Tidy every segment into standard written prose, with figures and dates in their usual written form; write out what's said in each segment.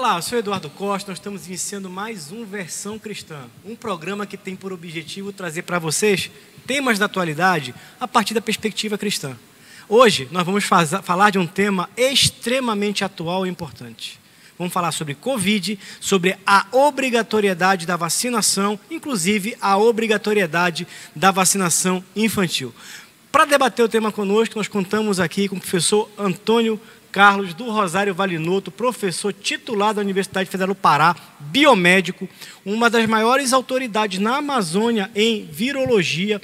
Olá, eu sou Eduardo Costa, nós estamos iniciando mais um Versão Cristã, um programa que tem por objetivo trazer para vocês temas da atualidade a partir da perspectiva cristã. Hoje nós vamos falar de um tema extremamente atual e importante. Vamos falar sobre Covid, sobre a obrigatoriedade da vacinação, inclusive a obrigatoriedade da vacinação infantil. Para debater o tema conosco, nós contamos aqui com o professor Antônio Carlos do Rosário Valinoto, professor titular da Universidade Federal do Pará, biomédico, uma das maiores autoridades na Amazônia em virologia,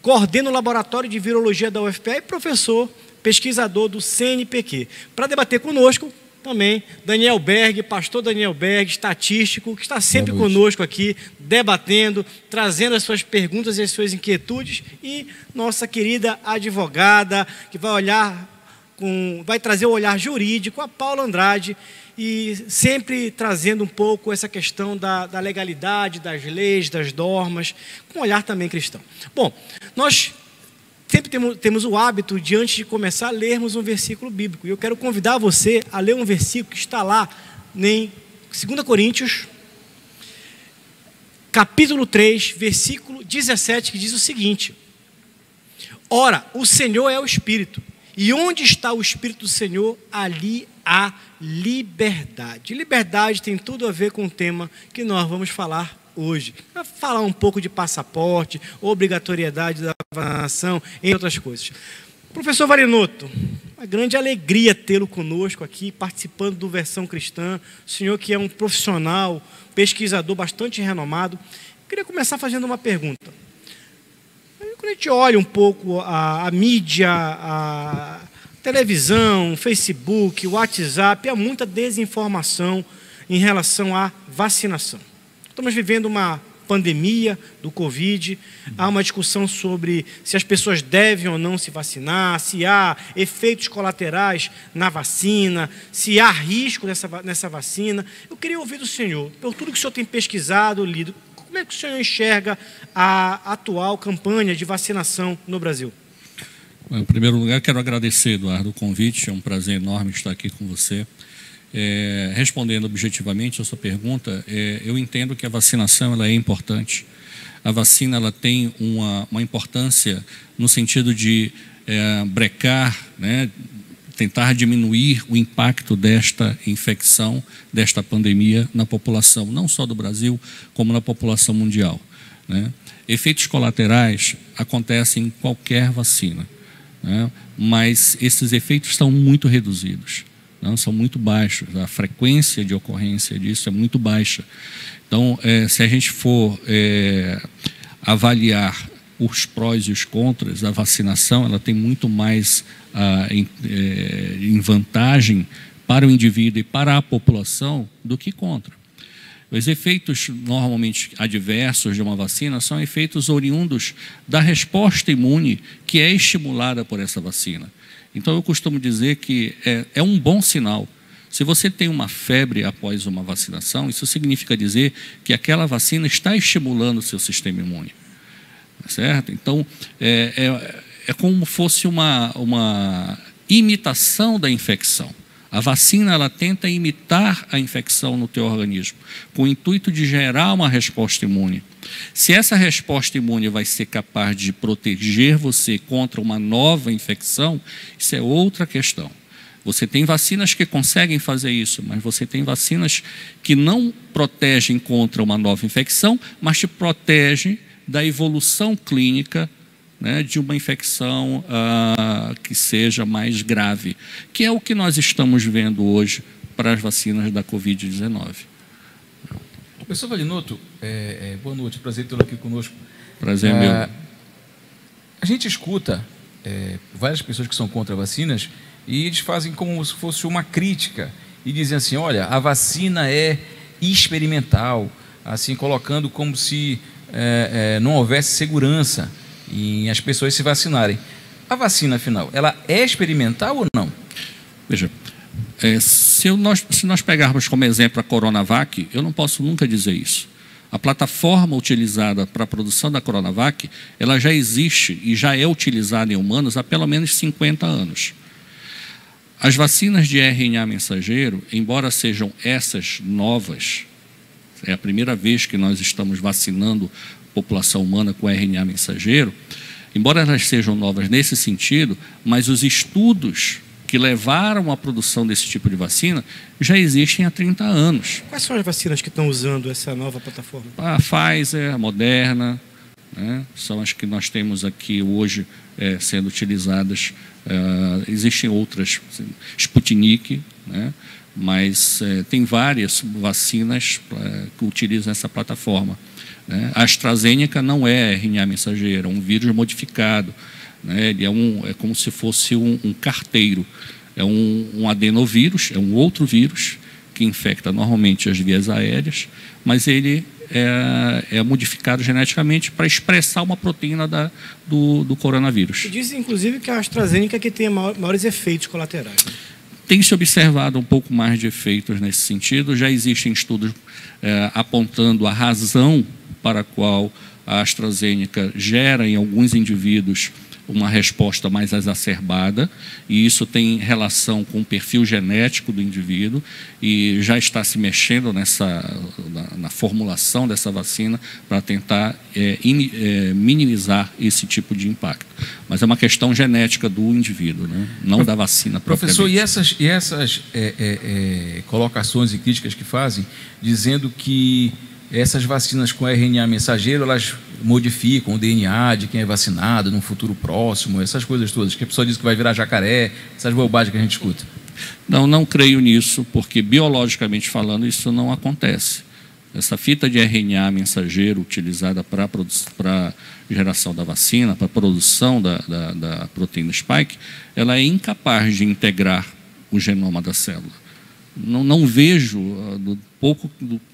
coordena o laboratório de virologia da UFPA e professor pesquisador do CNPq. Para debater conosco, também Daniel Berg, pastor Daniel Berg, estatístico, que está sempre conosco aqui, debatendo, trazendo as suas perguntas e as suas inquietudes, e nossa querida advogada, que vai trazer o olhar jurídico, a Paula Andrade, e sempre trazendo um pouco essa questão da legalidade, das leis, das normas, com um olhar também cristão. Bom, nós sempre temos o hábito de, antes de começar, lermos um versículo bíblico. E eu quero convidar você a ler um versículo que está lá em 2 Coríntios, capítulo 3, versículo 17, que diz o seguinte: Ora, o Senhor é o Espírito, e onde está o Espírito do Senhor, ali há liberdade. Liberdade tem tudo a ver com o tema que nós vamos falar hoje. Vai falar um pouco de passaporte, obrigatoriedade da vacinação, entre outras coisas. Professor Valinoto, uma grande alegria tê-lo conosco aqui, participando do Versão Cristã. O senhor que é um profissional, pesquisador bastante renomado. Eu queria começar fazendo uma pergunta. Quando a gente olha um pouco a mídia, a televisão, Facebook, o WhatsApp, há muita desinformação em relação à vacinação. Estamos vivendo uma pandemia do Covid, há uma discussão sobre se as pessoas devem ou não se vacinar, se há efeitos colaterais na vacina, se há risco nessa vacina. Eu queria ouvir do senhor, por tudo que o senhor tem pesquisado, lido, como é que o senhor enxerga a atual campanha de vacinação no Brasil? Em primeiro lugar, quero agradecer, Eduardo, o convite. É um prazer enorme estar aqui com você. Respondendo objetivamente a sua pergunta, eu entendo que a vacinação ela é importante. A vacina ela tem uma importância no sentido de brecar, né, tentar diminuir o impacto desta infecção, desta pandemia na população, não só do Brasil, como na população mundial, né? Efeitos colaterais acontecem em qualquer vacina, né? Mas esses efeitos são muito reduzidos, não, são muito baixos, a frequência de ocorrência disso é muito baixa. Então, se a gente for avaliar os prós e os contras, a vacinação ela tem muito mais em vantagem para o indivíduo e para a população do que contra. Os efeitos normalmente adversos de uma vacina são efeitos oriundos da resposta imune que é estimulada por essa vacina. Então eu costumo dizer que é um bom sinal. Se você tem uma febre após uma vacinação, isso significa dizer que aquela vacina está estimulando o seu sistema imune. Certo? Então, é como fosse uma imitação da infecção. A vacina ela tenta imitar a infecção no teu organismo, com o intuito de gerar uma resposta imune. Se essa resposta imune vai ser capaz de proteger você contra uma nova infecção, isso é outra questão. Você tem vacinas que conseguem fazer isso, mas você tem vacinas que não protegem contra uma nova infecção, mas te protegem da evolução clínica, né, de uma infecção que seja mais grave, que é o que nós estamos vendo hoje para as vacinas da Covid-19. Professor Valinoto, boa noite, prazer tê-lo aqui conosco. Prazer meu. A gente escuta várias pessoas que são contra vacinas e eles fazem como se fosse uma crítica e dizem assim, olha, a vacina é experimental, assim, colocando como se não houvesse segurança em as pessoas se vacinarem. A vacina, afinal, ela é experimental ou não? Veja, se nós pegarmos como exemplo a Coronavac, eu não posso nunca dizer isso. A plataforma utilizada para a produção da Coronavac, ela já existe e já é utilizada em humanos há pelo menos 50 anos. As vacinas de RNA mensageiro, embora sejam essas novas, é a primeira vez que nós estamos vacinando a população humana com RNA mensageiro, embora elas sejam novas nesse sentido, mas os estudos que levaram à produção desse tipo de vacina já existem há 30 anos. Quais são as vacinas que estão usando essa nova plataforma? A Pfizer, a Moderna, né, são as que nós temos aqui hoje sendo utilizadas. Existem outras, Sputnik, né, mas tem várias vacinas que utilizam essa plataforma. Né. A AstraZeneca não é RNA mensageiro, é um vírus modificado. Né, ele é como se fosse um carteiro. É um adenovírus, é um outro vírus que infecta normalmente as vias aéreas, mas ele é modificado geneticamente para expressar uma proteína do coronavírus. E dizem, inclusive, que a AstraZeneca que tem maiores efeitos colaterais. Né? Tem se observado um pouco mais de efeitos nesse sentido. Já existem estudos apontando a razão para a qual a AstraZeneca gera em alguns indivíduos uma resposta mais exacerbada, e isso tem relação com o perfil genético do indivíduo, e já está se mexendo na formulação dessa vacina para tentar minimizar esse tipo de impacto. Mas é uma questão genética do indivíduo, né? Não da vacina propriamente. Professor, e essas colocações e críticas que fazem, dizendo que essas vacinas com RNA mensageiro, elas modificam o DNA de quem é vacinado num futuro próximo, essas coisas todas, que a pessoa diz que vai virar jacaré, essas bobagens que a gente escuta. Não creio nisso, porque biologicamente falando isso não acontece. Essa fita de RNA mensageiro utilizada para a geração da vacina, para a produção da proteína spike, ela é incapaz de integrar o genoma da célula. Não vejo,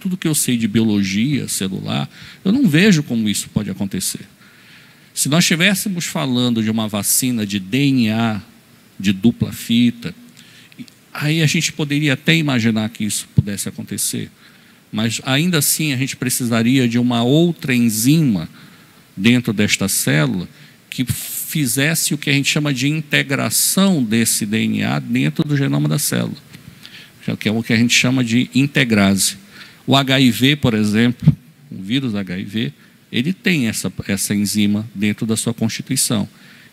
tudo que eu sei de biologia celular, eu não vejo como isso pode acontecer. Se nós estivéssemos falando de uma vacina de DNA, de dupla fita, aí a gente poderia até imaginar que isso pudesse acontecer. Mas ainda assim a gente precisaria de uma outra enzima dentro desta célula que fizesse o que a gente chama de integração desse DNA dentro do genoma da célula, que é o que a gente chama de integrase. O HIV, por exemplo, o vírus HIV, ele tem essa enzima dentro da sua constituição.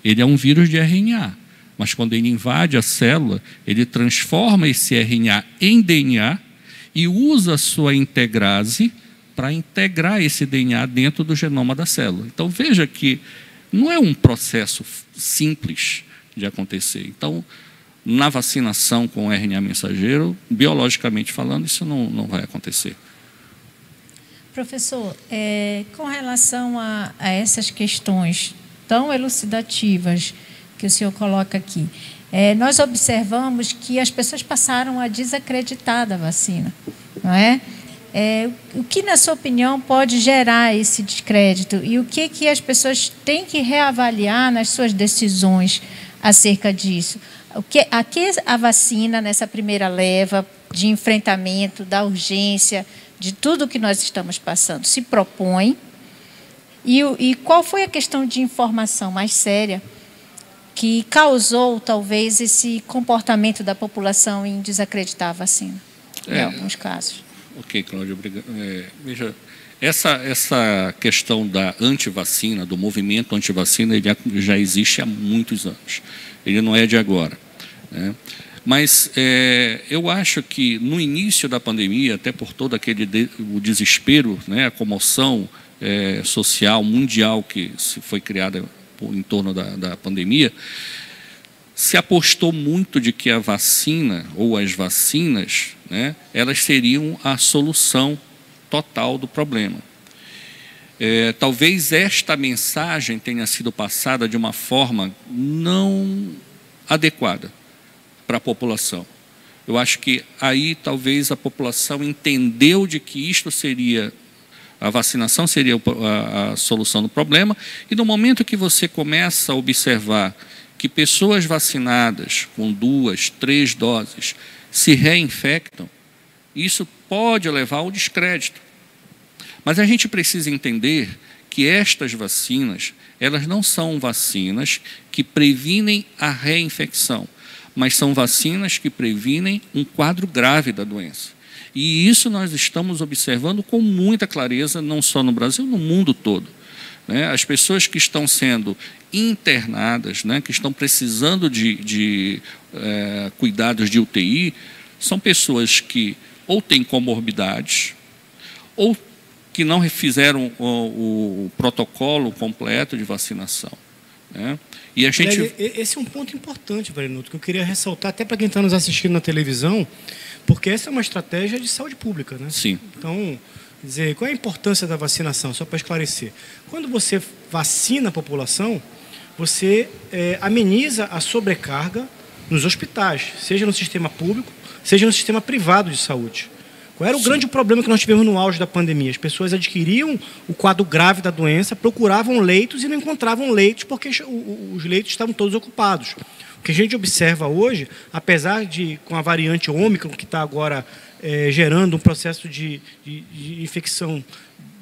Ele é um vírus de RNA, mas quando ele invade a célula, ele transforma esse RNA em DNA e usa a sua integrase para integrar esse DNA dentro do genoma da célula. Então, veja que não é um processo simples de acontecer. Então, na vacinação com RNA mensageiro, biologicamente falando, isso não vai acontecer. Professor, com relação a essas questões tão elucidativas que o senhor coloca aqui, nós observamos que as pessoas passaram a desacreditar da vacina, não é? O que, na sua opinião, pode gerar esse descrédito e o que as pessoas têm que reavaliar nas suas decisões acerca disso? A que a vacina, nessa primeira leva de enfrentamento da urgência, de tudo que nós estamos passando, se propõe? E qual foi a questão de informação mais séria que causou, talvez, esse comportamento da população em desacreditar a vacina, em alguns casos? Ok, Cláudia, obrigado. Veja, essa questão da antivacina, do movimento antivacina, ele já existe há muitos anos. Ele não é de agora, né? Mas eu acho que no início da pandemia, até por todo o desespero, né, a comoção social mundial que foi criada em torno da pandemia, se apostou muito de que a vacina ou as vacinas, né, elas seriam a solução total do problema. Talvez esta mensagem tenha sido passada de uma forma não adequada para a população. Eu acho que aí talvez a população entendeu de que isto seria, a vacinação seria a solução do problema, e no momento que você começa a observar que pessoas vacinadas com 2, 3 doses se reinfectam, isso pode levar ao descrédito. Mas a gente precisa entender que estas vacinas, elas não são vacinas que previnem a reinfecção, mas são vacinas que previnem um quadro grave da doença. E isso nós estamos observando com muita clareza, não só no Brasil, no mundo todo. As pessoas que estão sendo internadas, que estão precisando de cuidados de UTI, são pessoas que ou têm comorbidades, ou que não fizeram o protocolo completo de vacinação. E a gente... Esse é um ponto importante, Varinuto, que eu queria ressaltar até para quem está nos assistindo na televisão, porque essa é uma estratégia de saúde pública, né? Sim. Então, dizer, qual é a importância da vacinação? Só para esclarecer. Quando você vacina a população, você ameniza a sobrecarga nos hospitais, seja no sistema público, seja no sistema privado de saúde. Qual era o grande problema que nós tivemos no auge da pandemia? As pessoas adquiriam o quadro grave da doença, procuravam leitos e não encontravam leitos porque os leitos estavam todos ocupados. O que a gente observa hoje, apesar de, com a variante Ômicron, que está agora gerando um processo de infecção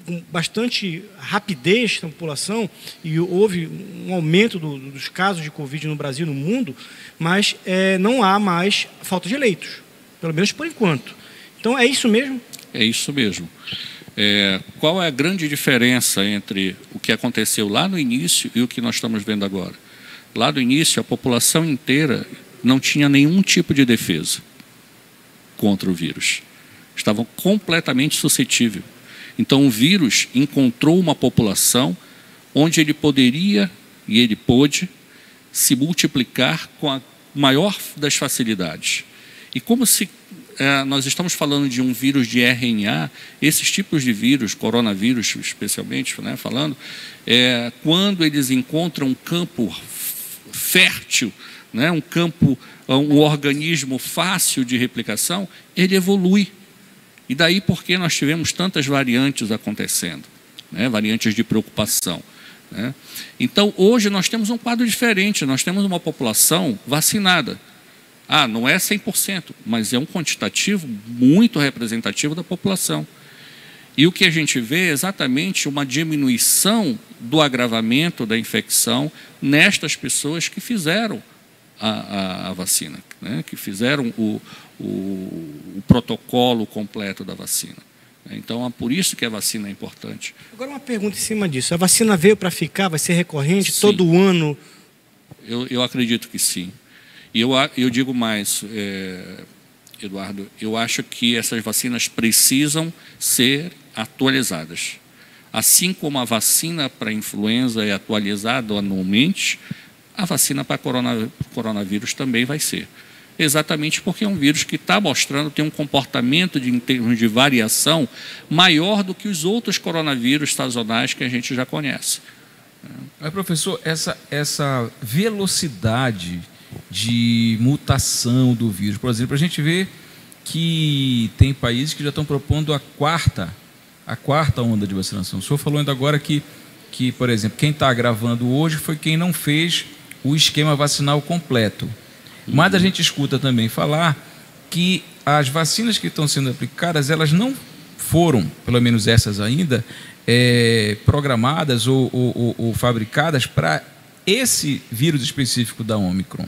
com bastante rapidez na população, e houve um aumento dos casos de Covid no Brasil e no mundo, mas não há mais falta de leitos, pelo menos por enquanto. Então, é isso mesmo? É isso mesmo. Qual é a grande diferença entre o que aconteceu lá no início e o que nós estamos vendo agora? Lá no início, a população inteira não tinha nenhum tipo de defesa contra o vírus. Estavam completamente suscetíveis. Então, o vírus encontrou uma população onde ele poderia, e ele pôde, se multiplicar com a maior das facilidades. E como se nós estamos falando de um vírus de RNA, esses tipos de vírus, coronavírus especialmente, falando, quando eles encontram um campo fértil, um organismo fácil de replicação, ele evolui. E daí porque nós tivemos tantas variantes acontecendo, variantes de preocupação. Então, hoje nós temos um quadro diferente, nós temos uma população vacinada. Não é 100%, mas é um quantitativo muito representativo da população. E o que a gente vê é exatamente uma diminuição do agravamento da infecção nestas pessoas que fizeram a vacina, que fizeram o protocolo completo da vacina. Então, é por isso que a vacina é importante. Agora, uma pergunta em cima disso. A vacina veio para ficar? Vai ser recorrente? Sim. Todo ano? Eu acredito que sim. E eu digo mais, Eduardo, eu acho que essas vacinas precisam ser atualizadas. Assim como a vacina para a influenza é atualizada anualmente, a vacina para coronavírus também vai ser. Exatamente porque é um vírus que está mostrando, tem um comportamento em termos de variação maior do que os outros coronavírus sazonais que a gente já conhece. Mas, professor, essa velocidade de mutação do vírus, por exemplo, a gente vê que tem países que já estão propondo a quarta onda de vacinação. O senhor falou ainda agora que por exemplo, quem está gravando hoje foi quem não fez o esquema vacinal completo. Mas a gente escuta também falar que as vacinas que estão sendo aplicadas, elas não foram, pelo menos essas ainda, programadas ou fabricadas para esse vírus específico da Ômicron.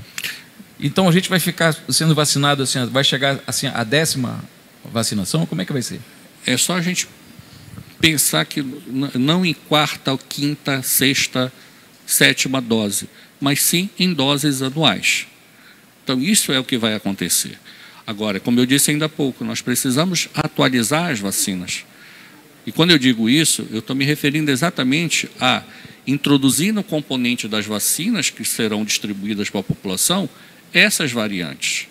Então, a gente vai ficar sendo vacinado, assim, vai chegar assim, a 10ª vacinação? Como é que vai ser? É só a gente pensar que não em 4ª, 5ª, 6ª, 7ª dose, mas sim em doses anuais. Então, isso é o que vai acontecer. Agora, como eu disse ainda há pouco, nós precisamos atualizar as vacinas. E quando eu digo isso, eu estou me referindo exatamente a introduzir no componente das vacinas que serão distribuídas para a população essas variantes.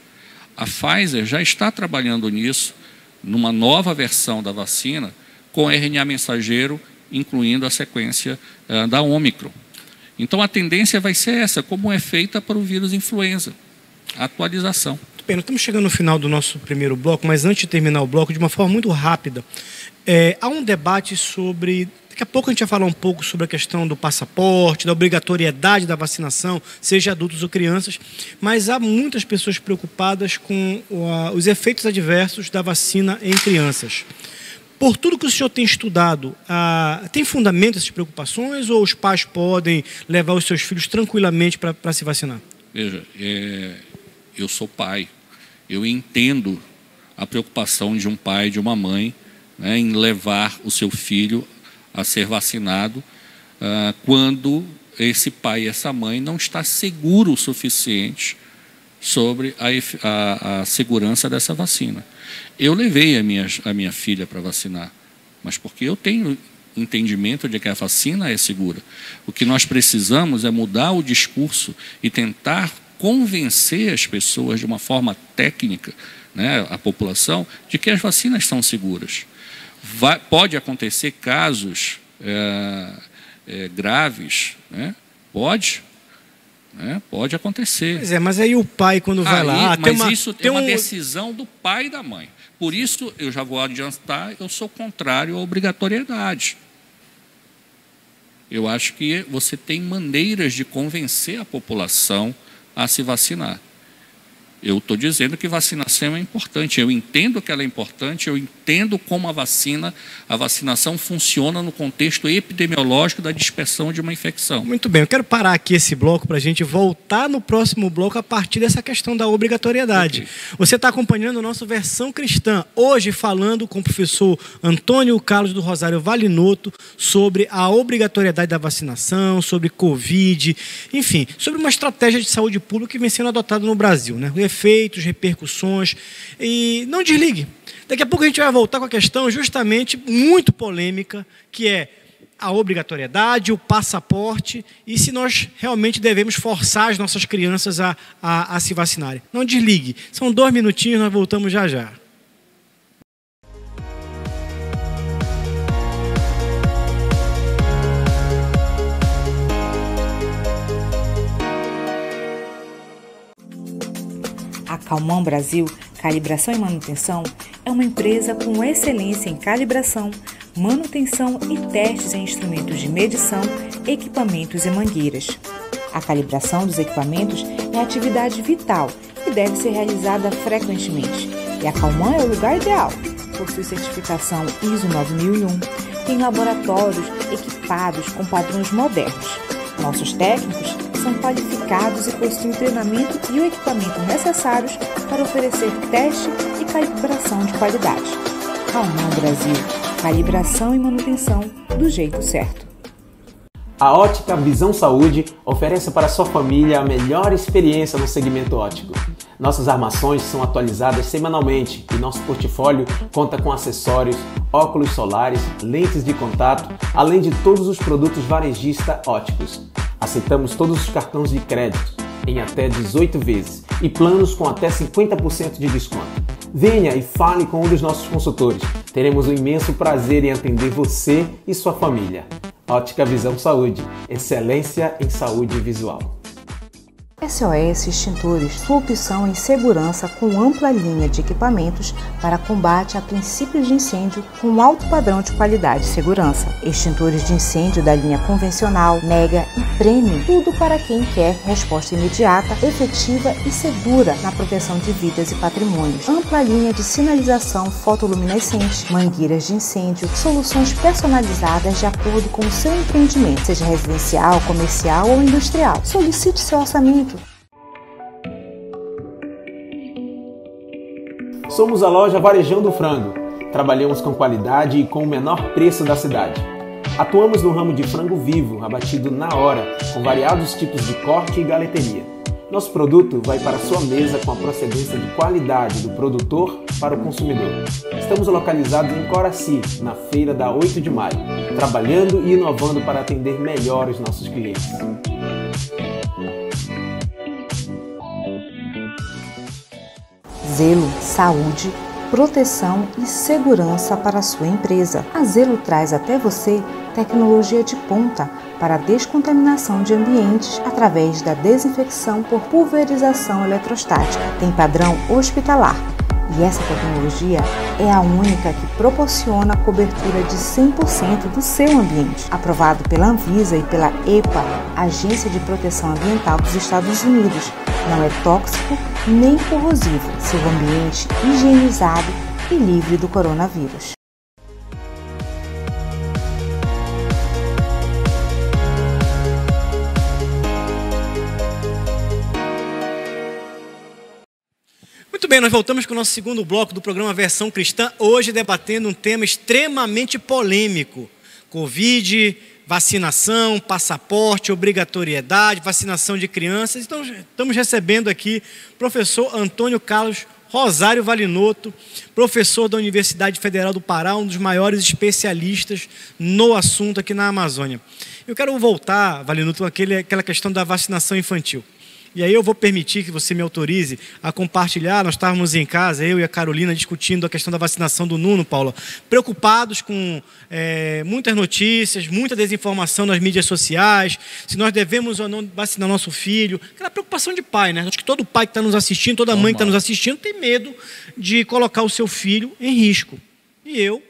A Pfizer já está trabalhando nisso, numa nova versão da vacina, com RNA mensageiro, incluindo a sequência da Ômicron. Então, a tendência vai ser essa, como é feita para o vírus influenza, a atualização. Muito bem, nós estamos chegando no final do nosso primeiro bloco, mas antes de terminar o bloco, de uma forma muito rápida, há um debate sobre... Daqui a pouco a gente vai falar um pouco sobre a questão do passaporte, da obrigatoriedade da vacinação, seja adultos ou crianças, mas há muitas pessoas preocupadas com os efeitos adversos da vacina em crianças. Por tudo que o senhor tem estudado, tem fundamento essas preocupações ou os pais podem levar os seus filhos tranquilamente para se vacinar? Veja, eu sou pai, eu entendo a preocupação de um pai, de uma mãe, né, em levar o seu filho a ser vacinado quando esse pai e essa mãe não está seguro o suficiente sobre a segurança dessa vacina. Eu levei a minha filha para vacinar, mas porque eu tenho entendimento de que a vacina é segura. O que nós precisamos é mudar o discurso e tentar convencer as pessoas de uma forma técnica, né, a população, de que as vacinas são seguras. Pode acontecer casos graves, né? Pode acontecer. Pois é, mas aí o pai, quando vai lá... Isso é uma decisão do pai e da mãe. Por isso, eu já vou adiantar, eu sou contrário à obrigatoriedade. Eu acho que você tem maneiras de convencer a população a se vacinar. Eu estou dizendo que vacinação é importante, eu entendo que ela é importante, eu entendo como a vacinação funciona no contexto epidemiológico da dispersão de uma infecção. Muito bem, eu quero parar aqui esse bloco para a gente voltar no próximo bloco a partir dessa questão da obrigatoriedade. Okay. Você está acompanhando a nossa versão cristã, hoje falando com o professor Antônio Carlos do Rosário Valinotto sobre a obrigatoriedade da vacinação, sobre Covid, enfim, sobre uma estratégia de saúde pública que vem sendo adotada no Brasil, né? Efeitos, repercussões, e não desligue. Daqui a pouco a gente vai voltar com a questão justamente muito polêmica, que é a obrigatoriedade, o passaporte, e se nós realmente devemos forçar as nossas crianças a se vacinarem. Não desligue. São 2 minutinhos, nós voltamos já já. A Calman Brasil Calibração e Manutenção é uma empresa com excelência em calibração, manutenção e testes em instrumentos de medição, equipamentos e mangueiras. A calibração dos equipamentos é atividade vital e deve ser realizada frequentemente. E a Calman é o lugar ideal. Possui certificação ISO 9001, tem laboratórios equipados com padrões modernos. Nossos técnicos são qualificados e possuem o treinamento e o equipamento necessários para oferecer teste e calibração de qualidade. Calman Brasil, calibração e manutenção do jeito certo. A Ótica Visão Saúde oferece para sua família a melhor experiência no segmento óptico. Nossas armações são atualizadas semanalmente e nosso portfólio conta com acessórios, óculos solares, lentes de contato, além de todos os produtos varejista ópticos. Aceitamos todos os cartões de crédito em até 18 vezes e planos com até 50% de desconto. Venha e fale com um dos nossos consultores. Teremos um imenso prazer em atender você e sua família. Ótica Visão Saúde, excelência em saúde visual. SOS Extintores, sua opção em segurança com ampla linha de equipamentos para combate a princípios de incêndio com alto padrão de qualidade e segurança. Extintores de incêndio da linha convencional, mega e premium, tudo para quem quer resposta imediata, efetiva e segura na proteção de vidas e patrimônios. Ampla linha de sinalização fotoluminescente, mangueiras de incêndio, soluções personalizadas de acordo com o seu empreendimento, seja residencial, comercial ou industrial. Solicite seu orçamento. Somos a loja Varejão do Frango. Trabalhamos com qualidade e com o menor preço da cidade. Atuamos no ramo de frango vivo, abatido na hora, com variados tipos de corte e galeteria. Nosso produto vai para a sua mesa com a procedência de qualidade do produtor para o consumidor. Estamos localizados em Coraci, na feira da 8 de maio, trabalhando e inovando para atender melhor os nossos clientes. Zelo, saúde, proteção e segurança para a sua empresa. A Zelo traz até você tecnologia de ponta para a descontaminação de ambientes através da desinfecção por pulverização eletrostática. Tem padrão hospitalar e essa tecnologia é a única que proporciona cobertura de 100% do seu ambiente. Aprovado pela Anvisa e pela EPA, Agência de Proteção Ambiental dos Estados Unidos. Não é tóxico nem corrosivo. Seu ambiente higienizado e livre do coronavírus. bem, nós voltamos com o nosso segundo bloco do programa Versão Cristã, hoje debatendo um tema extremamente polêmico: Covid, vacinação, passaporte, obrigatoriedade, vacinação de crianças. Então, estamos recebendo aqui o professor Antônio Carlos Rosário Valinotto, professor da Universidade Federal do Pará, um dos maiores especialistas no assunto aqui na Amazônia. Eu quero voltar, Valinotto, aquela questão da vacinação infantil. E aí eu vou permitir que você me autorize a compartilhar. Nós estávamos em casa, eu e a Carolina, discutindo a questão da vacinação do Nuno, Paula, preocupados com muitas notícias, muita desinformação nas mídias sociais, se nós devemos ou não vacinar nosso filho. Aquela preocupação de pai, né? Acho que todo pai que está nos assistindo, toda mãe que está nos assistindo, tem medo de colocar o seu filho em risco. E eu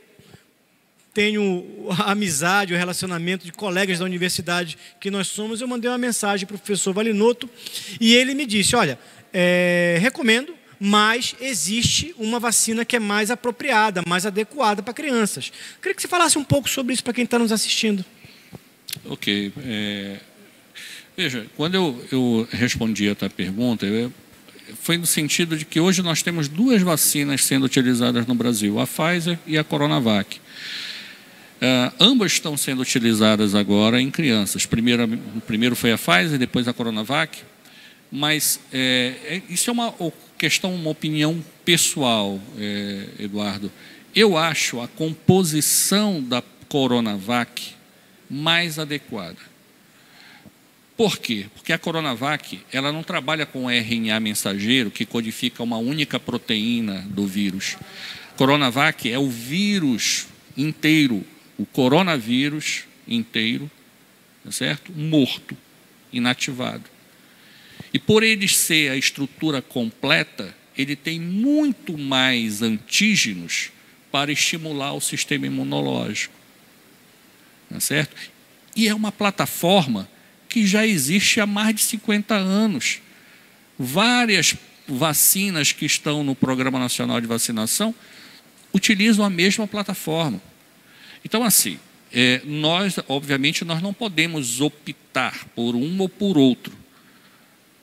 tenho a amizade, o relacionamento de colegas da universidade que nós somos. Eu mandei uma mensagem para o professor Valinotto e ele me disse: olha, recomendo, mas existe uma vacina que é mais apropriada, mais adequada para crianças. Queria que você falasse um pouco sobre isso para quem está nos assistindo. Ok. Veja, quando eu respondi a tua pergunta, foi no sentido de que hoje nós temos duas vacinas sendo utilizadas no Brasil, a Pfizer e a Coronavac. Ambas estão sendo utilizadas agora em crianças. Primeiro foi a Pfizer, depois a Coronavac. Mas isso é uma questão, uma opinião pessoal, Eduardo. Eu acho a composição da Coronavac mais adequada. Por quê? Porque a Coronavac ela não trabalha com RNA mensageiro, que codifica uma única proteína do vírus. Coronavac é o vírus inteiro, o coronavírus inteiro, tá certo? Morto, inativado. E por ele ser a estrutura completa, ele tem muito mais antígenos para estimular o sistema imunológico, tá certo? E é uma plataforma que já existe há mais de 50 anos. Várias vacinas que estão no Programa Nacional de Vacinação utilizam a mesma plataforma. Então, assim, obviamente, nós não podemos optar por um ou por outro.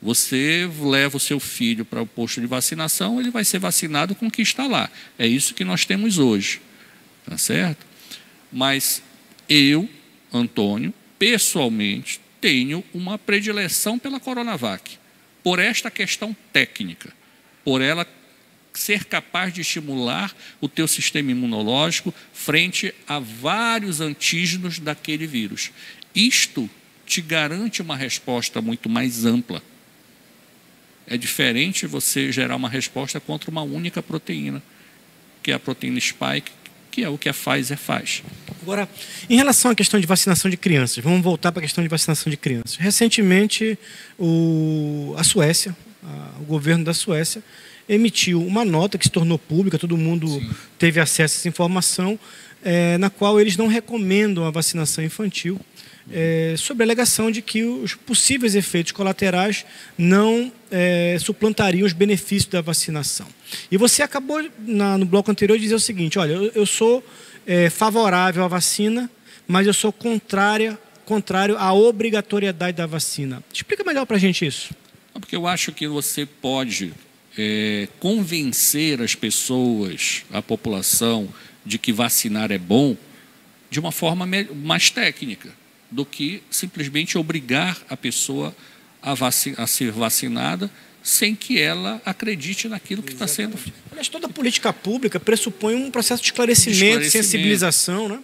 Você leva o seu filho para o posto de vacinação, ele vai ser vacinado com o que está lá. É isso que nós temos hoje, tá certo? Mas eu, Antônio, pessoalmente, tenho uma predileção pela Coronavac, por esta questão técnica, por ela ser capaz de estimular o teu sistema imunológico frente a vários antígenos daquele vírus. Isto te garante uma resposta muito mais ampla. É diferente você gerar uma resposta contra uma única proteína, que é a proteína Spike, que é o que a Pfizer faz. Agora, em relação à questão de vacinação de crianças, vamos voltar para a questão de vacinação de crianças. Recentemente, a Suécia, o governo da Suécia, emitiu uma nota que se tornou pública, todo mundo teve acesso a essa informação, na qual eles não recomendam a vacinação infantil, sob a alegação de que os possíveis efeitos colaterais não suplantariam os benefícios da vacinação. E você acabou, no bloco anterior, de dizer o seguinte: olha, eu sou favorável à vacina, mas eu sou contrário à obrigatoriedade da vacina. Explica melhor para a gente isso. Porque eu acho que você pode convencer as pessoas, a população, de que vacinar é bom de uma forma mais técnica do que simplesmente obrigar a pessoa a ser vacinada sem que ela acredite naquilo que está sendo feito. Mas toda política pública pressupõe um processo de esclarecimento, sensibilização, né?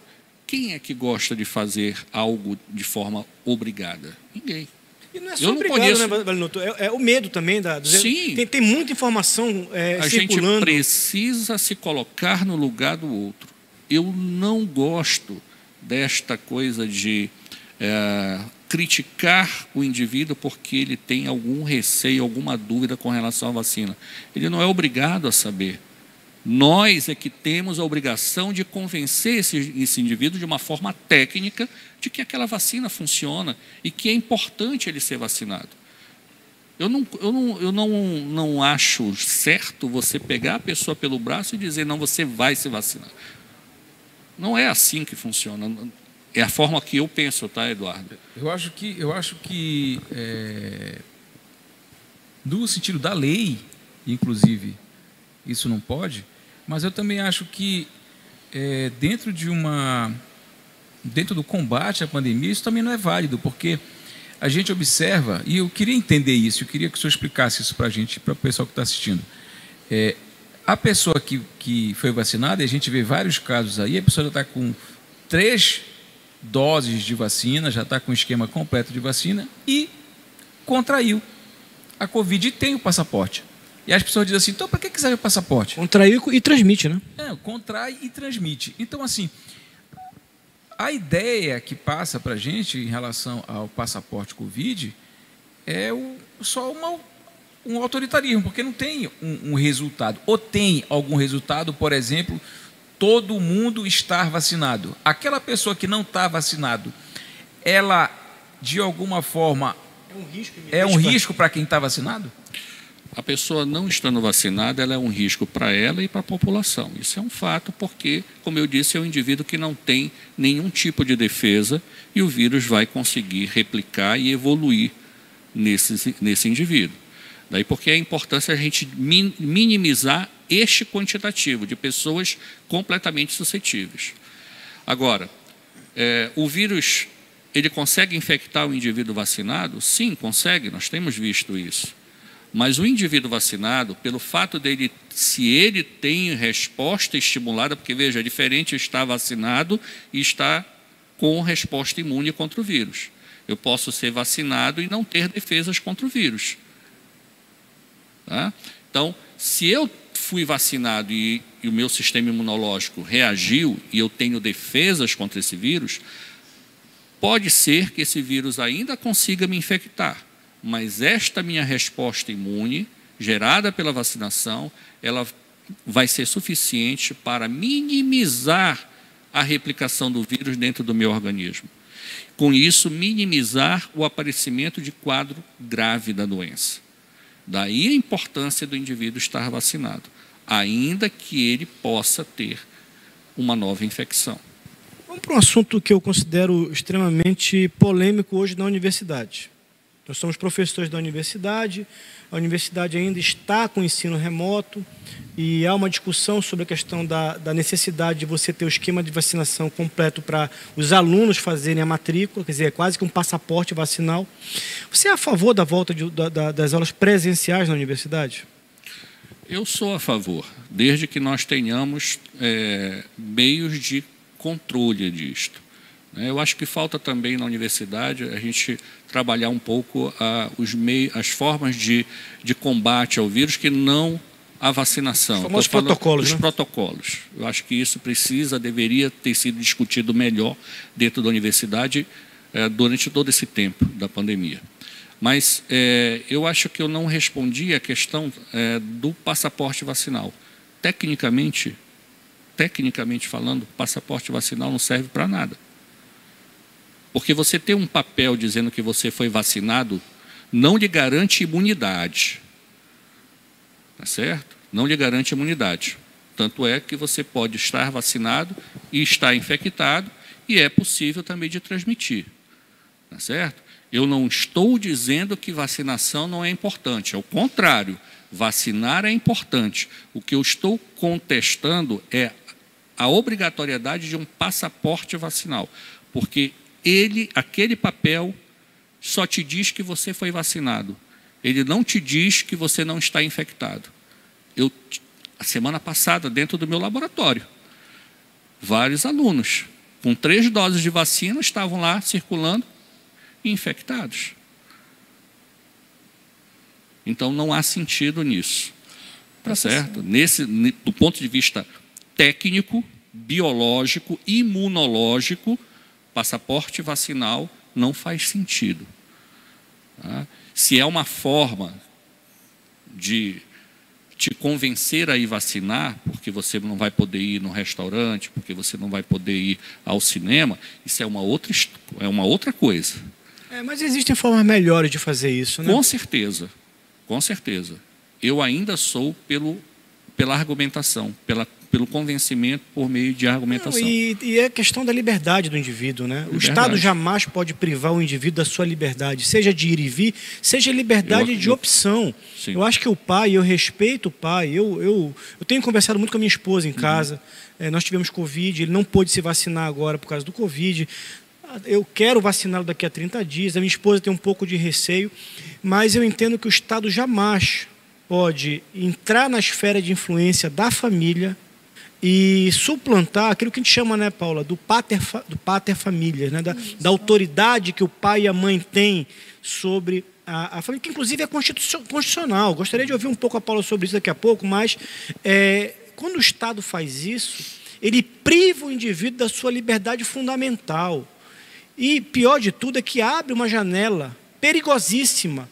Quem é que gosta de fazer algo de forma obrigada? Ninguém. E não é só obrigado, né, Valinotto? É o medo também. Sim. Tem muita informação circulando. A gente precisa se colocar no lugar do outro. Eu não gosto desta coisa de criticar o indivíduo porque ele tem algum receio, alguma dúvida com relação à vacina. Ele não é obrigado a saber. Nós é que temos a obrigação de convencer esse indivíduo de uma forma técnica de que aquela vacina funciona e que é importante ele ser vacinado. Eu não acho certo você pegar a pessoa pelo braço e dizer: não, você vai se vacinar. Não é assim que funciona. É a forma que eu penso, tá, Eduardo? Eu acho que no sentido da lei, inclusive, isso não pode, mas eu também acho que dentro do combate à pandemia, isso também não é válido, porque a gente observa, e eu queria entender isso, eu queria que o senhor explicasse isso para a gente, para o pessoal que está assistindo. A pessoa que foi vacinada, e a gente vê vários casos aí, a pessoa já está com 3 doses de vacina, já está com o esquema completo de vacina e contraiu a Covid e tem o passaporte. E as pessoas dizem assim, então para que serve o passaporte? Contraiu e transmite, né? Contrai e transmite. Então, assim, a ideia que passa para a gente em relação ao passaporte Covid é só um autoritarismo, porque não tem um resultado. Ou tem algum resultado, por exemplo, todo mundo estar vacinado. Aquela pessoa que não está vacinado, ela, de alguma forma, é um risco para quem está vacinado? A pessoa não estando vacinada, ela é um risco para ela e para a população. Isso é um fato porque, como eu disse, é um indivíduo que não tem nenhum tipo de defesa e o vírus vai conseguir replicar e evoluir nesse indivíduo. Daí porque a importância é a gente minimizar este quantitativo de pessoas completamente suscetíveis. Agora, o vírus, ele consegue infectar o indivíduo vacinado? Sim, consegue, nós temos visto isso. Mas o indivíduo vacinado, pelo fato dele, se ele tem resposta estimulada, porque veja, é diferente estar vacinado e estar com resposta imune contra o vírus. Eu posso ser vacinado e não ter defesas contra o vírus. Tá? Então, se eu fui vacinado e o meu sistema imunológico reagiu e eu tenho defesas contra esse vírus, pode ser que esse vírus ainda consiga me infectar. Mas esta minha resposta imune, gerada pela vacinação, ela vai ser suficiente para minimizar a replicação do vírus dentro do meu organismo. Com isso, minimizar o aparecimento de quadro grave da doença. Daí a importância do indivíduo estar vacinado, ainda que ele possa ter uma nova infecção. Vamos para um assunto que eu considero extremamente polêmico hoje na universidade. Nós somos professores da universidade, a universidade ainda está com o ensino remoto e há uma discussão sobre a questão da necessidade de você ter o esquema de vacinação completo para os alunos fazerem a matrícula, quer dizer, é quase que um passaporte vacinal. Você é a favor da volta das aulas presenciais na universidade? Eu sou a favor, desde que nós tenhamos meios de controle disto. Eu acho que falta também na universidade a gente trabalhar um pouco as formas de combate ao vírus que não a vacinação. Os famosos protocolos, os protocolos. Eu acho que isso deveria ter sido discutido melhor dentro da universidade durante todo esse tempo da pandemia. Mas eu acho que eu não respondi à questão do passaporte vacinal. Tecnicamente falando, o passaporte vacinal não serve para nada. Porque você ter um papel dizendo que você foi vacinado não lhe garante imunidade. Tá certo? Não lhe garante imunidade. Tanto é que você pode estar vacinado e estar infectado e é possível também de transmitir. Tá certo? Eu não estou dizendo que vacinação não é importante. Ao contrário, vacinar é importante. O que eu estou contestando é a obrigatoriedade de um passaporte vacinal. Porque aquele papel só te diz que você foi vacinado. Ele não te diz que você não está infectado. A semana passada, dentro do meu laboratório, vários alunos com 3 doses de vacina estavam lá circulando infectados. Então não há sentido nisso. Tá certo? Do ponto de vista técnico, biológico, imunológico, passaporte vacinal não faz sentido. Tá? Se é uma forma de te convencer a ir vacinar, porque você não vai poder ir no restaurante, porque você não vai poder ir ao cinema, isso é uma outra coisa. Mas existem formas melhores de fazer isso, né? Com certeza, com certeza. Eu ainda sou pela argumentação, pelo convencimento por meio de argumentação. Não, e é a questão da liberdade do indivíduo, né? O Estado jamais pode privar o indivíduo da sua liberdade, seja de ir e vir, seja liberdade de opção. Sim. Eu acho que o pai, eu respeito o pai, eu tenho conversado muito com a minha esposa em casa, nós tivemos Covid, ele não pôde se vacinar agora por causa do Covid, eu quero vaciná-lo daqui a 30 dias, a minha esposa tem um pouco de receio, mas eu entendo que o Estado jamais pode entrar na esfera de influência da família e suplantar aquilo que a gente chama, né, Paula, do pater familias, né, da autoridade que o pai e a mãe têm sobre a família, que inclusive é constitucional. Gostaria de ouvir um pouco a Paula sobre isso daqui a pouco, mas quando o Estado faz isso, ele priva o indivíduo da sua liberdade fundamental. E pior de tudo é que abre uma janela perigosíssima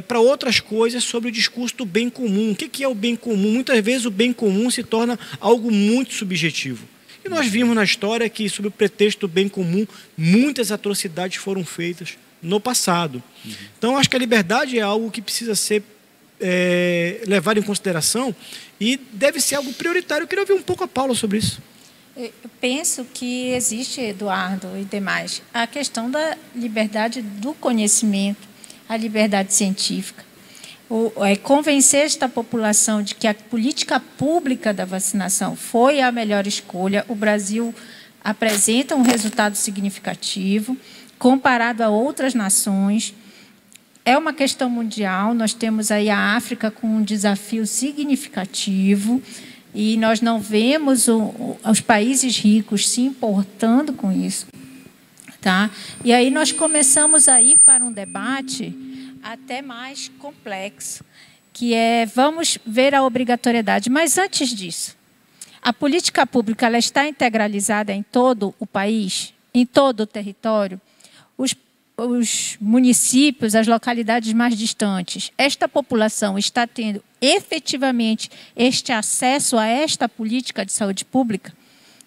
para outras coisas sobre o discurso do bem comum. O que é o bem comum? Muitas vezes o bem comum se torna algo muito subjetivo. E nós vimos na história que, sob o pretexto do bem comum, muitas atrocidades foram feitas no passado. Então, acho que a liberdade é algo que precisa ser levado em consideração e deve ser algo prioritário. Eu queria ouvir um pouco a Paula sobre isso. Eu penso que existe, Eduardo e demais, a questão da liberdade do conhecimento, a liberdade científica. Convencer esta população de que a política pública da vacinação foi a melhor escolha. O Brasil apresenta um resultado significativo, comparado a outras nações. É uma questão mundial, nós temos aí a África com um desafio significativo, e nós não vemos os países ricos se importando com isso. Tá? E aí nós começamos a ir para um debate até mais complexo, que vamos ver a obrigatoriedade. Mas antes disso, a política pública ela está integralizada em todo o país, em todo o território. Os municípios, as localidades mais distantes, esta população está tendo efetivamente este acesso a esta política de saúde pública?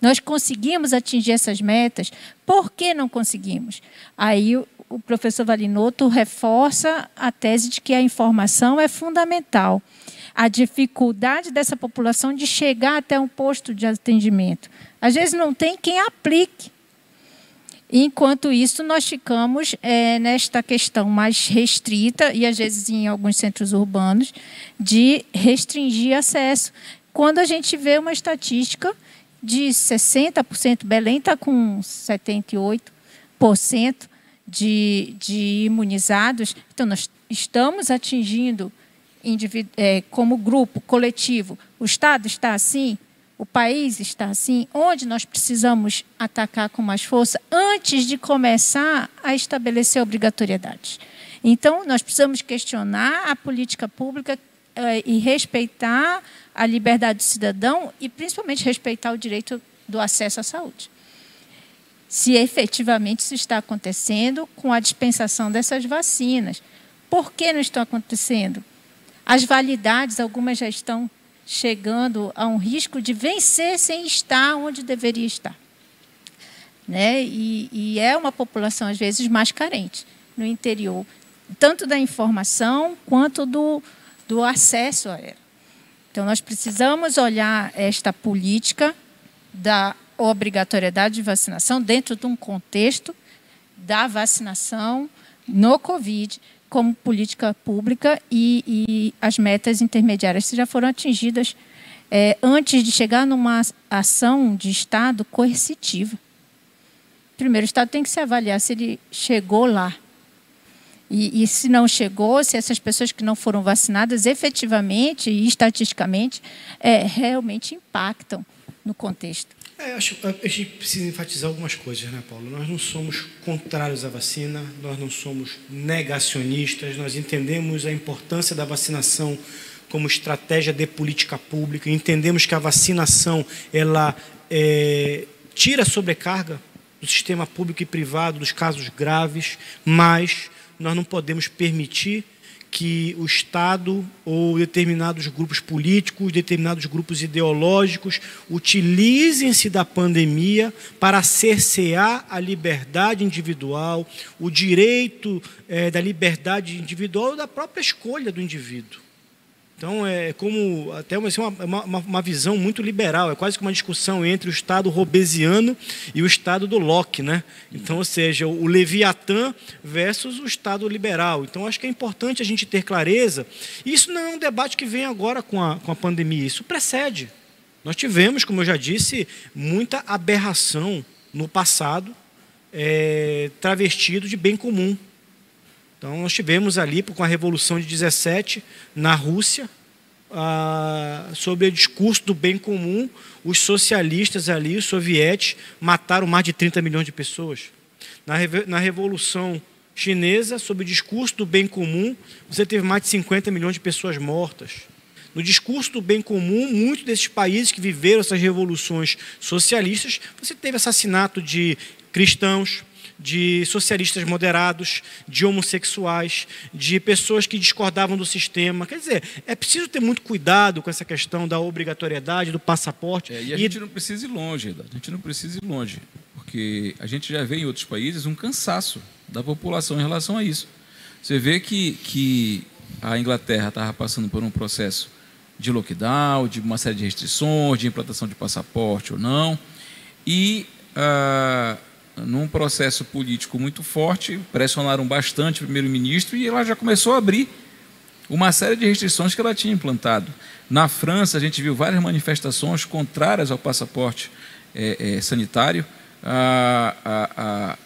Nós conseguimos atingir essas metas? Por que não conseguimos? Aí o professor Valinotto reforça a tese de que a informação é fundamental. A dificuldade dessa população de chegar até um posto de atendimento. Às vezes não tem quem aplique. Enquanto isso, nós ficamos nesta questão mais restrita, e às vezes em alguns centros urbanos, de restringir acesso. Quando a gente vê uma estatística de 60%, Belém está com 78% de imunizados, então nós estamos atingindo como grupo, coletivo. O Estado está assim? O país está assim, onde nós precisamos atacar com mais força antes de começar a estabelecer obrigatoriedades. Então, nós precisamos questionar a política pública e respeitar a liberdade do cidadão e, principalmente, respeitar o direito do acesso à saúde. Se efetivamente isso está acontecendo com a dispensação dessas vacinas. Por que não está acontecendo? As validades, algumas já estão chegando a um risco de vencer sem estar onde deveria estar. Né? E é uma população, às vezes, mais carente no interior, tanto da informação quanto do acesso a ela. Então, nós precisamos olhar esta política da obrigatoriedade de vacinação dentro de um contexto da vacinação no Covid, como política pública, e as metas intermediárias já foram atingidas antes de chegar numa ação de Estado coercitiva. Primeiro, o Estado tem que se avaliar se ele chegou lá. E se não chegou, se essas pessoas que não foram vacinadas efetivamente e estatisticamente realmente impactam no contexto. Acho que a gente precisa enfatizar algumas coisas, né, Paulo? Nós não somos contrários à vacina, nós não somos negacionistas, nós entendemos a importância da vacinação como estratégia de política pública, entendemos que a vacinação ela tira a sobrecarga do sistema público e privado, dos casos graves, mas nós não podemos permitir que o Estado ou determinados grupos políticos, determinados grupos ideológicos utilizem-se da pandemia para cercear a liberdade individual, o direito da liberdade individual ou da própria escolha do indivíduo. Então, é como até uma visão muito liberal, é quase que uma discussão entre o Estado hobbesiano e o Estado do Locke, né? Então, ou seja, o Leviatã versus o Estado liberal. Então, acho que é importante a gente ter clareza. E isso não é um debate que vem agora com a pandemia, isso precede. Nós tivemos, como eu já disse, muita aberração no passado, travestido de bem comum. Então, nós tivemos ali, com a Revolução de 17, na Rússia, sobre o discurso do bem comum, os socialistas ali, os sovietes, mataram mais de 30 milhões de pessoas. Na Revolução Chinesa, sob o discurso do bem comum, você teve mais de 50 milhões de pessoas mortas. No discurso do bem comum, muitos desses países que viveram essas revoluções socialistas, você teve assassinato de cristãos, de socialistas moderados, de homossexuais, de pessoas que discordavam do sistema. Quer dizer, é preciso ter muito cuidado com essa questão da obrigatoriedade, do passaporte. E a gente não precisa ir longe, Eduardo. A gente não precisa ir longe, porque a gente já vê em outros países um cansaço da população em relação a isso. Você vê que a Inglaterra estava passando por um processo de lockdown, de uma série de restrições, de implantação de passaporte ou não, e num processo político muito forte, pressionaram bastante o primeiro-ministro e ela já começou a abrir uma série de restrições que ela tinha implantado. Na França, a gente viu várias manifestações contrárias ao passaporte sanitário. A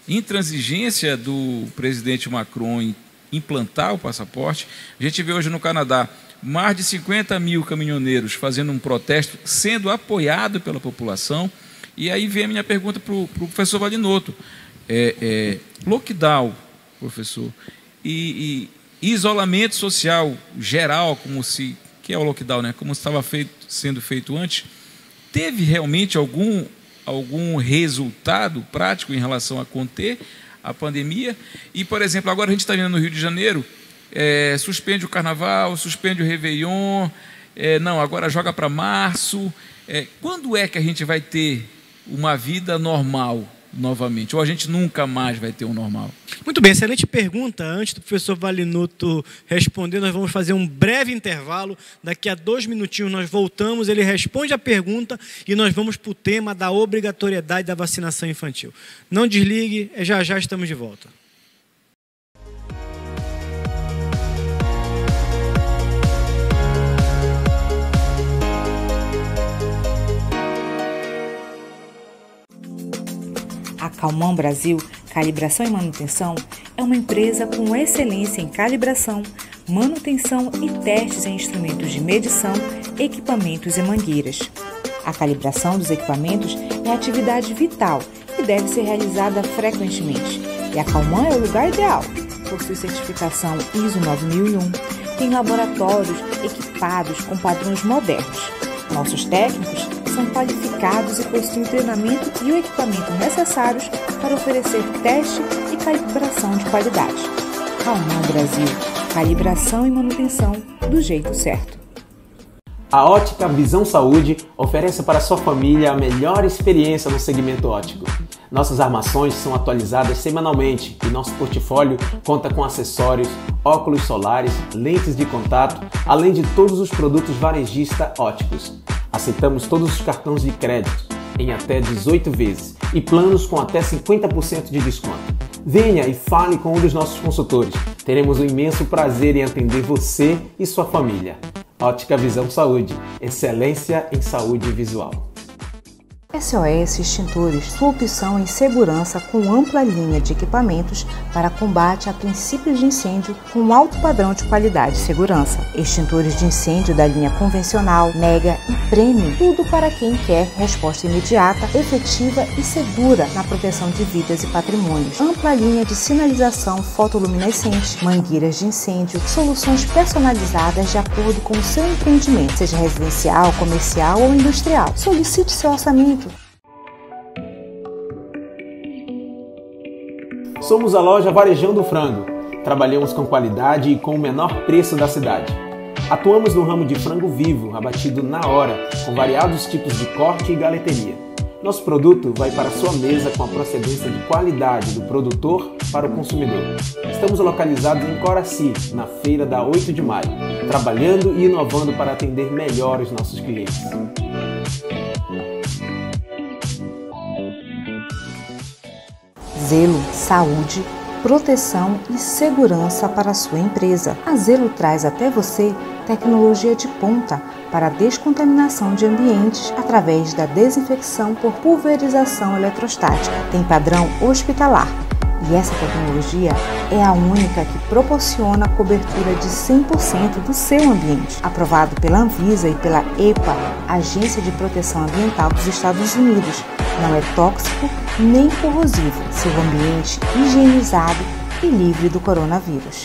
intransigência do presidente Macron em implantar o passaporte. A gente vê hoje no Canadá mais de 50 mil caminhoneiros fazendo um protesto, sendo apoiado pela população. E aí vem a minha pergunta para o professor Valinotto. Lockdown, professor, e isolamento social geral, que é o lockdown, né? Como estava sendo feito antes, teve realmente algum resultado prático em relação a conter a pandemia? E, por exemplo, agora a gente está vendo no Rio de Janeiro, suspende o Carnaval, suspende o Réveillon, não, agora joga para março. Quando é que a gente vai ter uma vida normal novamente? Ou a gente nunca mais vai ter um normal? Muito bem, excelente pergunta. Antes do professor Valinotto responder, nós vamos fazer um breve intervalo. Daqui a 2 minutinhos nós voltamos, ele responde a pergunta e nós vamos para o tema da obrigatoriedade da vacinação infantil. Não desligue, já já estamos de volta. A Calman Brasil Calibração e Manutenção é uma empresa com excelência em calibração, manutenção e testes em instrumentos de medição, equipamentos e mangueiras. A calibração dos equipamentos é atividade vital e deve ser realizada frequentemente. E a Calman é o lugar ideal. Possui certificação ISO 9001, tem laboratórios equipados com padrões modernos. Nossos técnicos são qualificados e possuem o treinamento e o equipamento necessários para oferecer teste e calibração de qualidade. Calman Brasil, calibração e manutenção do jeito certo. A Ótica Visão Saúde oferece para sua família a melhor experiência no segmento óptico. Nossas armações são atualizadas semanalmente e nosso portfólio conta com acessórios, óculos solares, lentes de contato, além de todos os produtos varejista ópticos. Aceitamos todos os cartões de crédito em até 18 vezes e planos com até 50% de desconto. Venha e fale com um dos nossos consultores. Teremos um imenso prazer em atender você e sua família. Ótica Visão Saúde, excelência em saúde visual. SOS Extintores, sua opção em segurança com ampla linha de equipamentos para combate a princípios de incêndio com alto padrão de qualidade e segurança. Extintores de incêndio da linha convencional, mega e premium, tudo para quem quer resposta imediata, efetiva e segura na proteção de vidas e patrimônios. Ampla linha de sinalização fotoluminescente, mangueiras de incêndio, soluções personalizadas de acordo com o seu empreendimento, seja residencial, comercial ou industrial. Solicite seu orçamento. Somos a loja Varejão Frango. Trabalhamos com qualidade e com o menor preço da cidade. Atuamos no ramo de frango vivo, abatido na hora, com variados tipos de corte e galeteria. Nosso produto vai para a sua mesa com a procedência de qualidade do produtor para o consumidor. Estamos localizados em Coraci, na feira da 8 de maio, trabalhando e inovando para atender melhor os nossos clientes. Zelo, saúde, proteção e segurança para a sua empresa. A Zelo traz até você tecnologia de ponta para a descontaminação de ambientes através da desinfecção por pulverização eletrostática. Tem padrão hospitalar e essa tecnologia é a única que proporciona a cobertura de 100% do seu ambiente. Aprovado pela Anvisa e pela EPA, Agência de Proteção Ambiental dos Estados Unidos. Não é tóxico nem corrosivo. Seu ambiente higienizado e livre do coronavírus.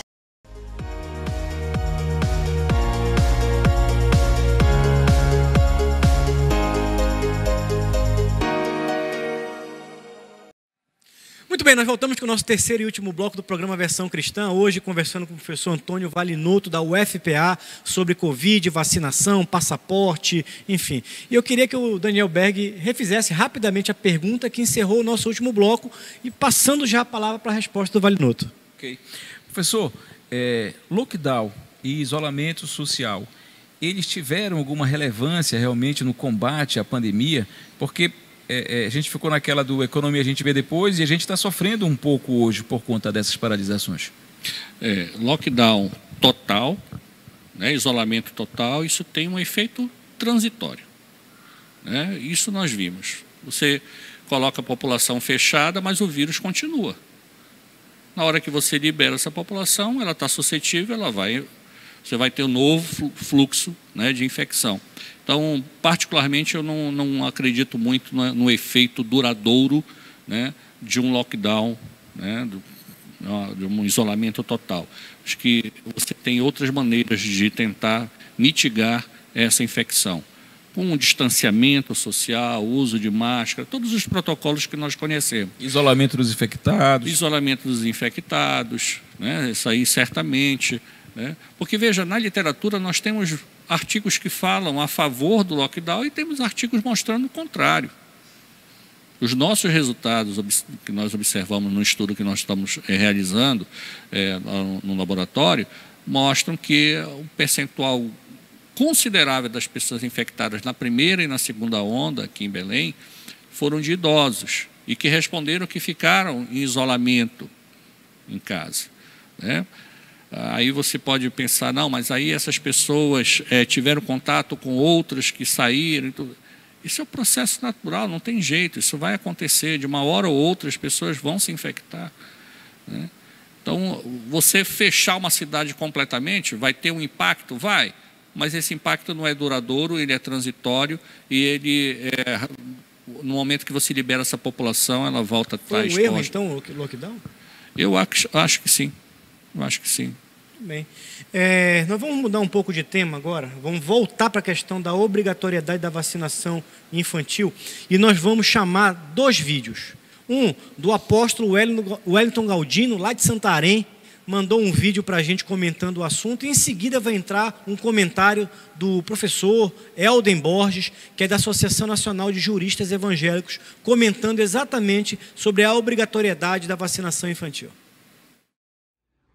Muito bem, nós voltamos com o nosso terceiro e último bloco do programa Versão Cristã, hoje conversando com o professor Antônio Valinotto, da UFPA, sobre Covid, vacinação, passaporte, enfim. E eu queria que o Daniel Berg refizesse rapidamente a pergunta que encerrou o nosso último bloco e passando já a palavra para a resposta do Valinotto. Ok. Professor, lockdown e isolamento social, eles tiveram alguma relevância realmente no combate à pandemia? Porque a gente ficou naquela do economia a gente vê depois e a gente está sofrendo um pouco hoje por conta dessas paralisações. Lockdown total, né, isolamento total, isso tem um efeito transitório, né? Isso nós vimos. Você coloca a população fechada, mas o vírus continua. Na hora que você libera essa população, ela está suscetível, você vai ter um novo fluxo, né, de infecção. Então, particularmente, eu não acredito muito no efeito duradouro, né, de um lockdown, né, de um isolamento total. Acho que você tem outras maneiras de tentar mitigar essa infecção. Com um distanciamento social, uso de máscara, todos os protocolos que nós conhecemos. Isolamento dos infectados. Isolamento dos infectados, né, isso aí certamente. Né? Porque, veja, na literatura nós temos artigos que falam a favor do lockdown e temos artigos mostrando o contrário. Os nossos resultados que nós observamos no estudo que nós estamos realizando no laboratório mostram que o percentual considerável das pessoas infectadas na primeira e na segunda onda aqui em Belém foram de idosos e que responderam que ficaram em isolamento em casa, né? Aí você pode pensar, não, mas aí essas pessoas tiveram contato com outras que saíram. Isso é um processo natural, não tem jeito, isso vai acontecer, de uma hora ou outra as pessoas vão se infectar, né? Então, você fechar uma cidade completamente, vai ter um impacto? Vai, mas esse impacto não é duradouro, ele é transitório e ele, no momento que você libera essa população, ela volta a estar exposta. Foi um erro, então, o lockdown? Eu acho que sim. Eu acho que sim. Bem, nós vamos mudar um pouco de tema agora, vamos voltar para a questão da obrigatoriedade da vacinação infantil e nós vamos chamar 2 vídeos. Um do apóstolo Wellington Galdino, lá de Santarém, mandou um vídeo para a gente comentando o assunto e em seguida vai entrar um comentário do professor Elden Borges, que é da Associação Nacional de Juristas Evangélicos, comentando exatamente sobre a obrigatoriedade da vacinação infantil.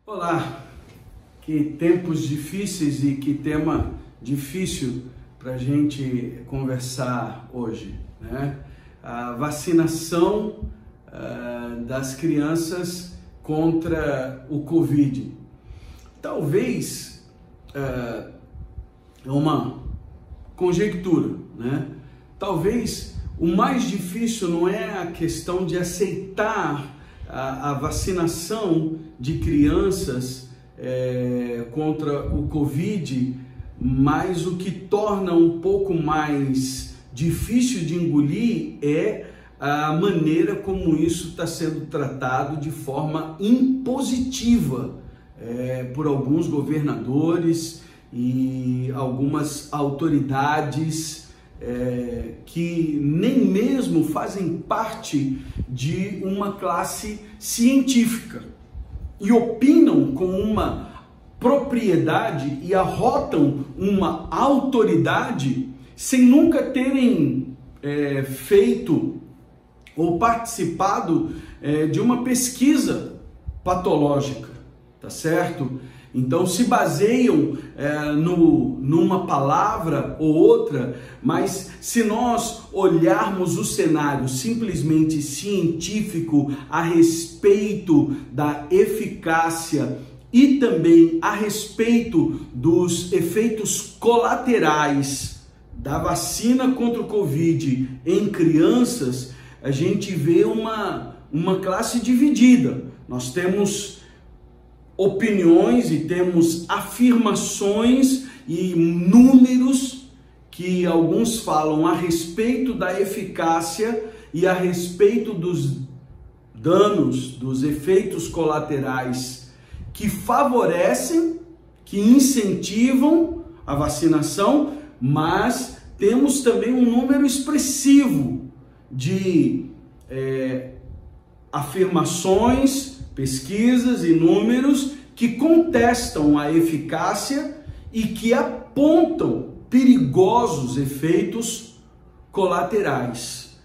Olá, que tempos difíceis e que tema difícil para a gente conversar hoje, né? A vacinação das crianças contra o Covid. Talvez uma conjectura, né? Talvez o mais difícil não é a questão de aceitar a vacinação de crianças contra o Covid, mas o que torna um pouco mais difícil de engolir é a maneira como isso está sendo tratado de forma impositiva por alguns governadores e algumas autoridades que nem mesmo fazem parte de uma classe científica e opinam com uma propriedade e arrotam uma autoridade sem nunca terem feito ou participado de uma pesquisa patológica, tá certo? Então se baseiam numa palavra ou outra, mas se nós olharmos o cenário simplesmente científico a respeito da eficácia e também a respeito dos efeitos colaterais da vacina contra o Covid em crianças, a gente vê uma classe dividida. Nós temos opiniões e temos afirmações e números que alguns falam a respeito da eficácia e a respeito dos danos, dos efeitos colaterais que favorecem, que incentivam a vacinação, mas temos também um número expressivo de afirmações, pesquisas e números que contestam a eficácia e que apontam perigosos efeitos colaterais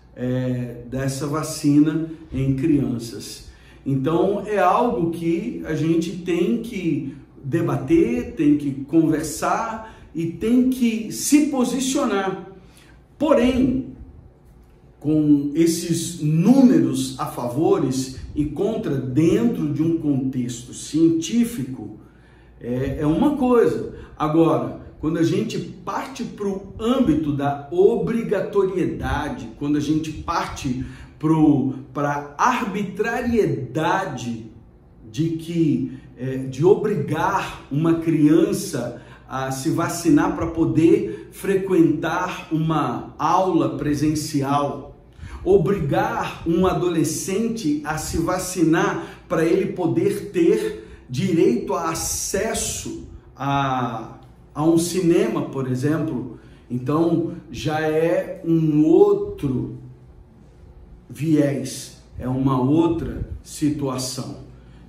dessa vacina em crianças. Então é algo que a gente tem que debater, tem que conversar e tem que se posicionar. Porém, com esses números a favores e contra dentro de um contexto científico, é uma coisa. Agora, quando a gente parte para o âmbito da obrigatoriedade, quando a gente parte para a arbitrariedade de obrigar uma criança a se vacinar para poder frequentar uma aula presencial, obrigar um adolescente a se vacinar para ele poder ter direito a acesso a um cinema, por exemplo, então já é um outro viés, é uma outra situação.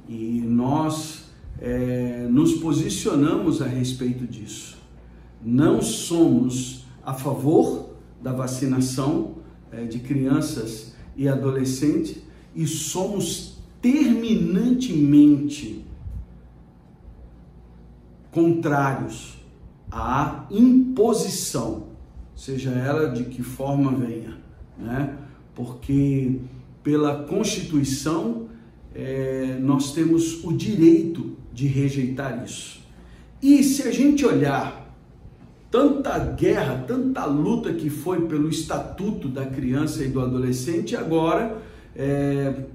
E nós nos posicionamos a respeito disso. Não somos a favor da vacinação de crianças e adolescentes e somos terminantemente contrários à imposição, seja ela de que forma venha, né? Porque pela Constituição nós temos o direito de rejeitar isso. E se a gente olhar tanta guerra, tanta luta que foi pelo Estatuto da Criança e do Adolescente, agora,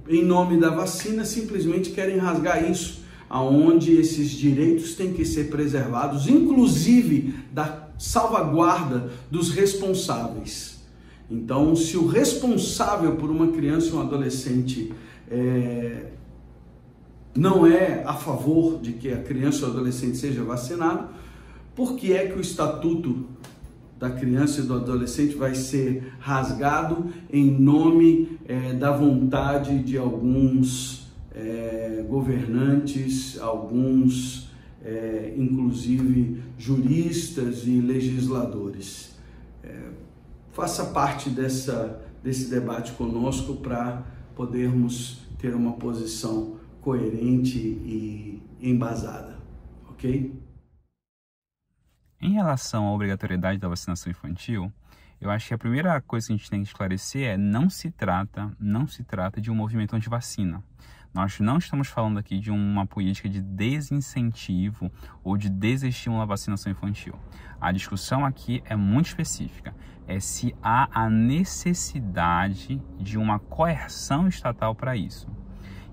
em nome da vacina, simplesmente querem rasgar isso, aonde esses direitos têm que ser preservados, inclusive da salvaguarda dos responsáveis. Então, se o responsável por uma criança ou um adolescente não é a favor de que a criança ou adolescente seja vacinado, por que é que o Estatuto da Criança e do Adolescente vai ser rasgado em nome da vontade de alguns governantes, alguns inclusive juristas e legisladores? Faça parte desse debate conosco para podermos ter uma posição coerente e embasada, ok? Em relação à obrigatoriedade da vacinação infantil, eu acho que a primeira coisa que a gente tem que esclarecer não se trata de um movimento anti-vacina. Nós não estamos falando aqui de uma política de desincentivo ou de desestímulo à vacinação infantil. A discussão aqui é muito específica. É se há a necessidade de uma coerção estatal para isso.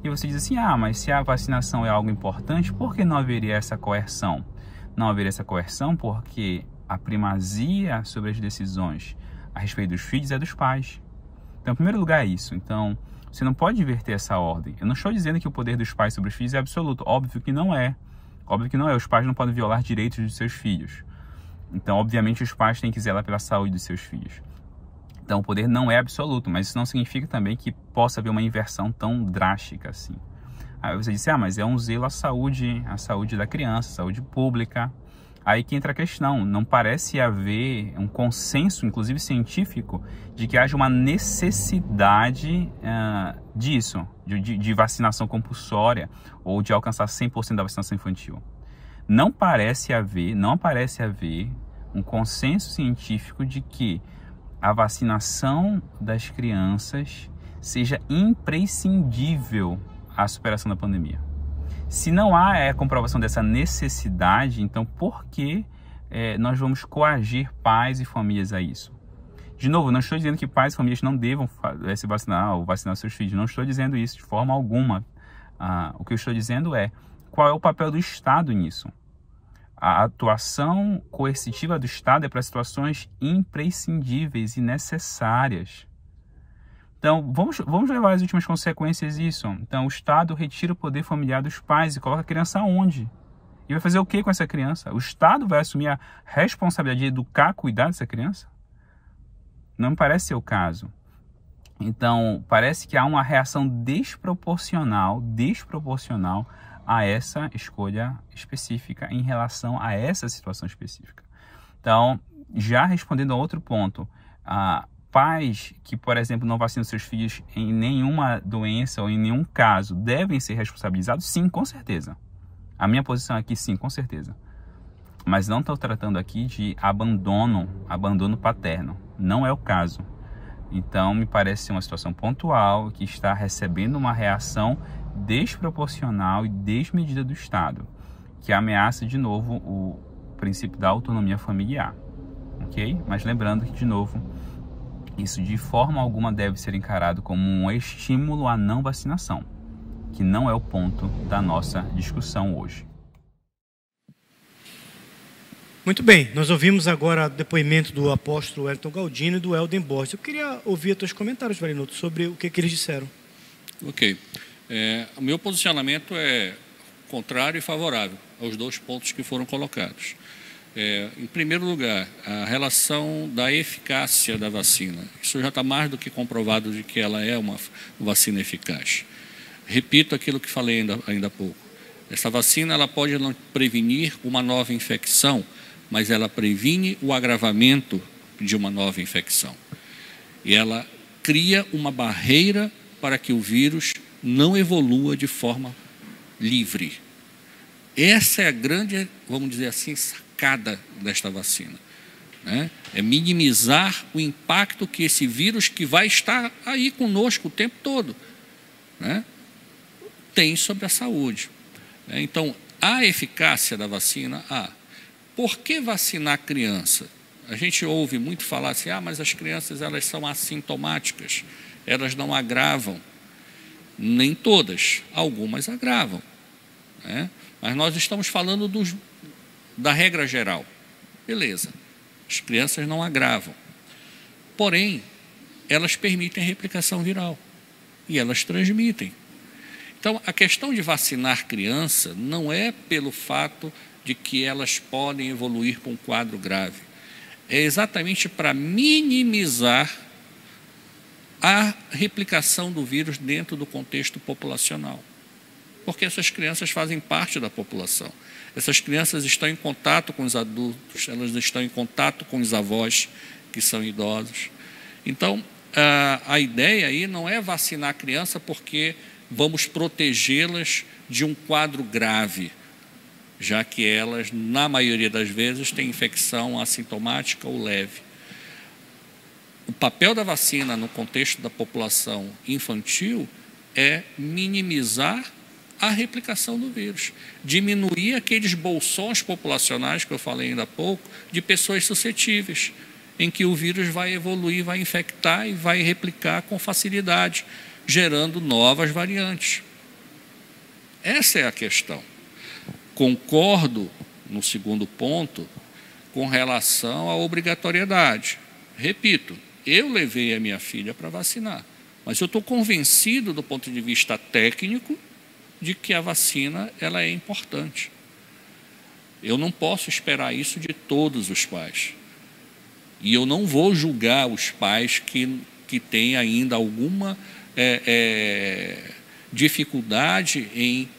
E você diz assim, mas se a vacinação é algo importante, por que não haveria essa coerção? Não haveria essa coerção porque a primazia sobre as decisões a respeito dos filhos é dos pais. Então, em primeiro lugar é isso. Então, você não pode inverter essa ordem. Eu não estou dizendo que o poder dos pais sobre os filhos é absoluto. Óbvio que não é. Óbvio que não é. Os pais não podem violar direitos dos seus filhos. Então, obviamente, os pais têm que zelar pela saúde dos seus filhos. Então, o poder não é absoluto, mas isso não significa também que possa haver uma inversão tão drástica assim. Aí você disse, mas é um zelo à saúde da criança, saúde pública. Aí que entra a questão, não parece haver um consenso, inclusive científico, de que haja uma necessidade disso, de vacinação compulsória ou de alcançar 100% da vacinação infantil. Não aparece haver um consenso científico de que a vacinação das crianças seja imprescindível à superação da pandemia. Se não há a comprovação dessa necessidade, então por que nós vamos coagir pais e famílias a isso? De novo, não estou dizendo que pais e famílias não devam se vacinar ou vacinar seus filhos, não estou dizendo isso de forma alguma. O que eu estou dizendo é qual é o papel do Estado nisso. A atuação coercitiva do Estado é para situações imprescindíveis e necessárias. Então, vamos levar as últimas consequências disso. Então, o Estado retira o poder familiar dos pais e coloca a criança onde? E vai fazer o que com essa criança? O Estado vai assumir a responsabilidade de educar, cuidar dessa criança? Não me parece ser o caso. Então, parece que há uma reação desproporcional a essa escolha específica em relação a essa situação específica. Então, já respondendo a outro ponto, pais que, por exemplo, não vacinam seus filhos em nenhuma doença ou em nenhum caso devem ser responsabilizados? Sim, com certeza. A minha posição aqui, sim, com certeza. Mas não estou tratando aqui de abandono paterno. Não é o caso. Então, me parece ser uma situação pontual que está recebendo uma reação desproporcional e desmedida do Estado, que ameaça, de novo, o princípio da autonomia familiar. Ok? Mas lembrando que, de novo, isso de forma alguma deve ser encarado como um estímulo à não vacinação, que não é o ponto da nossa discussão hoje. Muito bem, nós ouvimos agora o depoimento do apóstolo Wellington Galdino e do Elden Borges. Eu queria ouvir os teus comentários, Varinoto, sobre o que eles disseram. Ok. O meu posicionamento é contrário e favorável aos dois pontos que foram colocados. Em primeiro lugar, a relação da eficácia da vacina. Isso já está mais do que comprovado de que ela é uma vacina eficaz. Repito aquilo que falei ainda há pouco. Essa vacina ela pode não prevenir uma nova infecção, mas ela previne o agravamento de uma nova infecção. E ela cria uma barreira para que o vírus não evolua de forma livre. Essa é a grande, vamos dizer assim, sacada desta vacina, né? É minimizar o impacto que esse vírus, que vai estar aí conosco o tempo todo, né, tem sobre a saúde. Então, a eficácia da vacina, por que vacinar a criança? A gente ouve muito falar assim, mas as crianças elas são assintomáticas, elas não agravam. Nem todas, algumas agravam, né? Mas nós estamos falando da regra geral. Beleza, as crianças não agravam. Porém, elas permitem a replicação viral e elas transmitem. Então, a questão de vacinar criança não é pelo fato de que elas podem evoluir para um quadro grave. É exatamente para minimizar a replicação do vírus dentro do contexto populacional. Porque essas crianças fazem parte da população. Essas crianças estão em contato com os adultos, elas estão em contato com os avós que são idosos. Então, a ideia aí não é vacinar a criança porque vamos protegê-las de um quadro grave, já que elas, na maioria das vezes, têm infecção assintomática ou leve. O papel da vacina no contexto da população infantil é minimizar a replicação do vírus, diminuir aqueles bolsões populacionais que eu falei ainda há pouco, de pessoas suscetíveis, em que o vírus vai evoluir, vai infectar e vai replicar com facilidade, gerando novas variantes. Essa é a questão. Concordo, no segundo ponto, com relação à obrigatoriedade. Repito, eu levei a minha filha para vacinar, mas eu estou convencido do ponto de vista técnico de que a vacina ela é importante. Eu não posso esperar isso de todos os pais. E eu não vou julgar os pais que têm ainda alguma dificuldade em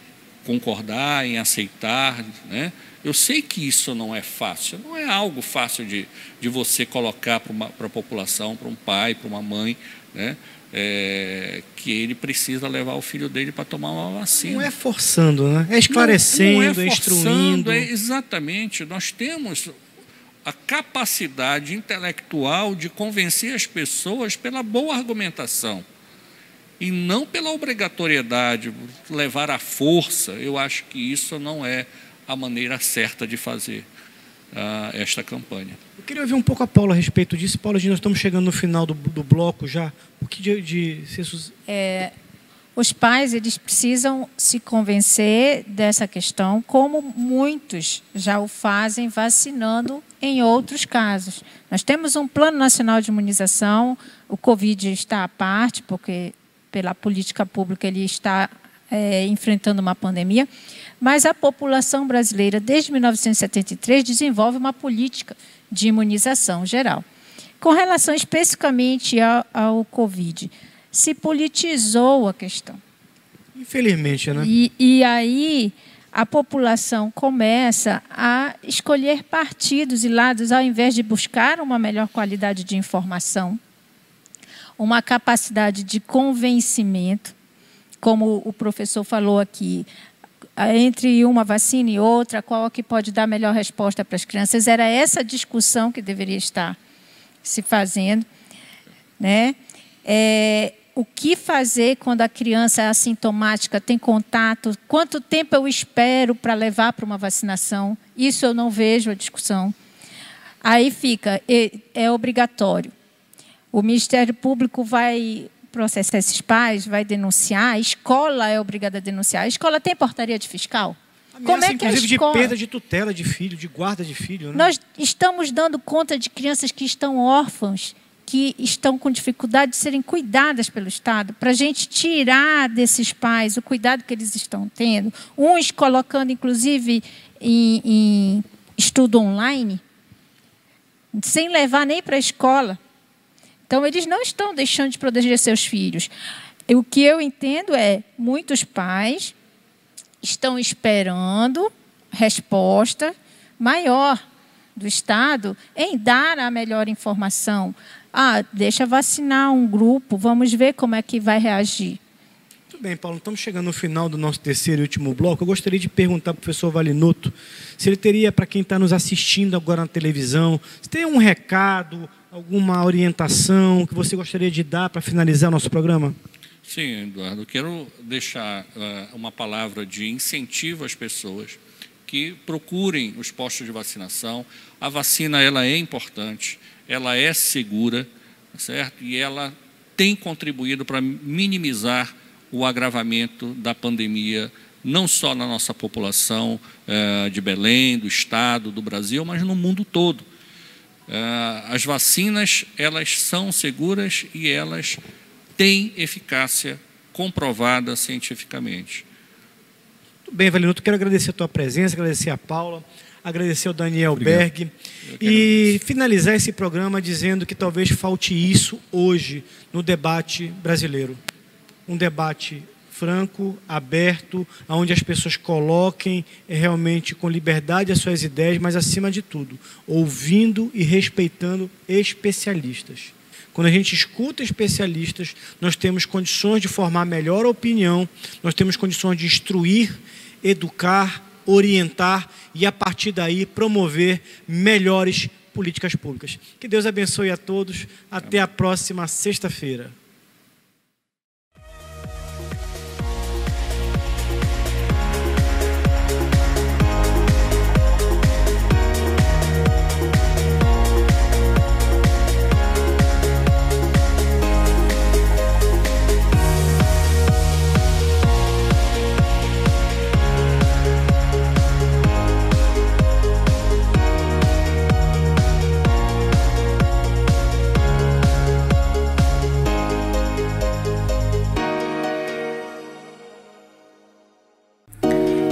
concordar, em aceitar, né? Eu sei que isso não é fácil, não é algo fácil de você colocar para a população, para um pai, para uma mãe, né? Que ele precisa levar o filho dele para tomar uma vacina. Não é forçando, né? É esclarecendo, não é instruindo. Exatamente. Nós temos a capacidade intelectual de convencer as pessoas pela boa argumentação e não pela obrigatoriedade, levar à força. Eu acho que isso não é a maneira certa de fazer esta campanha. Eu queria ouvir um pouco a Paula a respeito disso. Paula, nós estamos chegando no final do bloco já. O que os pais, eles precisam se convencer dessa questão, como muitos já o fazem vacinando em outros casos. Nós temos um Plano Nacional de Imunização, o Covid está à parte, porque pela política pública ele está enfrentando uma pandemia, mas a população brasileira, desde 1973, desenvolve uma política de imunização geral. Com relação especificamente ao Covid, se politizou a questão. Infelizmente, né? E aí a população começa a escolher partidos e lados, ao invés de buscar uma melhor qualidade de informação, uma capacidade de convencimento, como o professor falou aqui, entre uma vacina e outra, qual que pode dar a melhor resposta para as crianças. Era essa discussão que deveria estar se fazendo, né? O que fazer quando a criança é assintomática, tem contato, quanto tempo eu espero para levar para uma vacinação? Isso eu não vejo a discussão. Aí fica, é obrigatório. O Ministério Público vai processar esses pais, vai denunciar, a escola é obrigada a denunciar. A escola tem portaria de fiscal? Ameaça, como é que inclusive, a escola... de perda de tutela de filho, de guarda de filho, né? Nós estamos dando conta de crianças que estão órfãs, que estão com dificuldade de serem cuidadas pelo Estado, para a gente tirar desses pais o cuidado que eles estão tendo, uns colocando, inclusive, em estudo online, sem levar nem para a escola. Então, eles não estão deixando de proteger seus filhos. O que eu entendo é, muitos pais estão esperando resposta maior do Estado em dar a melhor informação. Deixa vacinar um grupo, vamos ver como é que vai reagir. Muito bem, Paulo, estamos chegando no final do nosso terceiro e último bloco. Eu gostaria de perguntar para o professor Valinotto se ele teria, para quem está nos assistindo agora na televisão, se tem um recado, alguma orientação que você gostaria de dar para finalizar o nosso programa? Sim, Eduardo, eu quero deixar uma palavra de incentivo às pessoas que procurem os postos de vacinação. A vacina, ela é importante, ela é segura, certo? E ela tem contribuído para minimizar o agravamento da pandemia, não só na nossa população de Belém, do Estado, do Brasil, mas no mundo todo. As vacinas, elas são seguras e elas têm eficácia comprovada cientificamente. Muito bem, Valinotto, quero agradecer a tua presença, agradecer a Paula, agradecer ao Daniel Obrigado. Berg e finalizar esse programa dizendo que talvez falte isso hoje no debate brasileiro. Um debate franco, aberto, onde as pessoas coloquem realmente com liberdade as suas ideias, mas acima de tudo, ouvindo e respeitando especialistas. Quando a gente escuta especialistas, nós temos condições de formar melhor opinião, nós temos condições de instruir, educar, orientar e, a partir daí, promover melhores políticas públicas. Que Deus abençoe a todos. Até a próxima sexta-feira.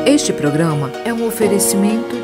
Este programa é um oferecimento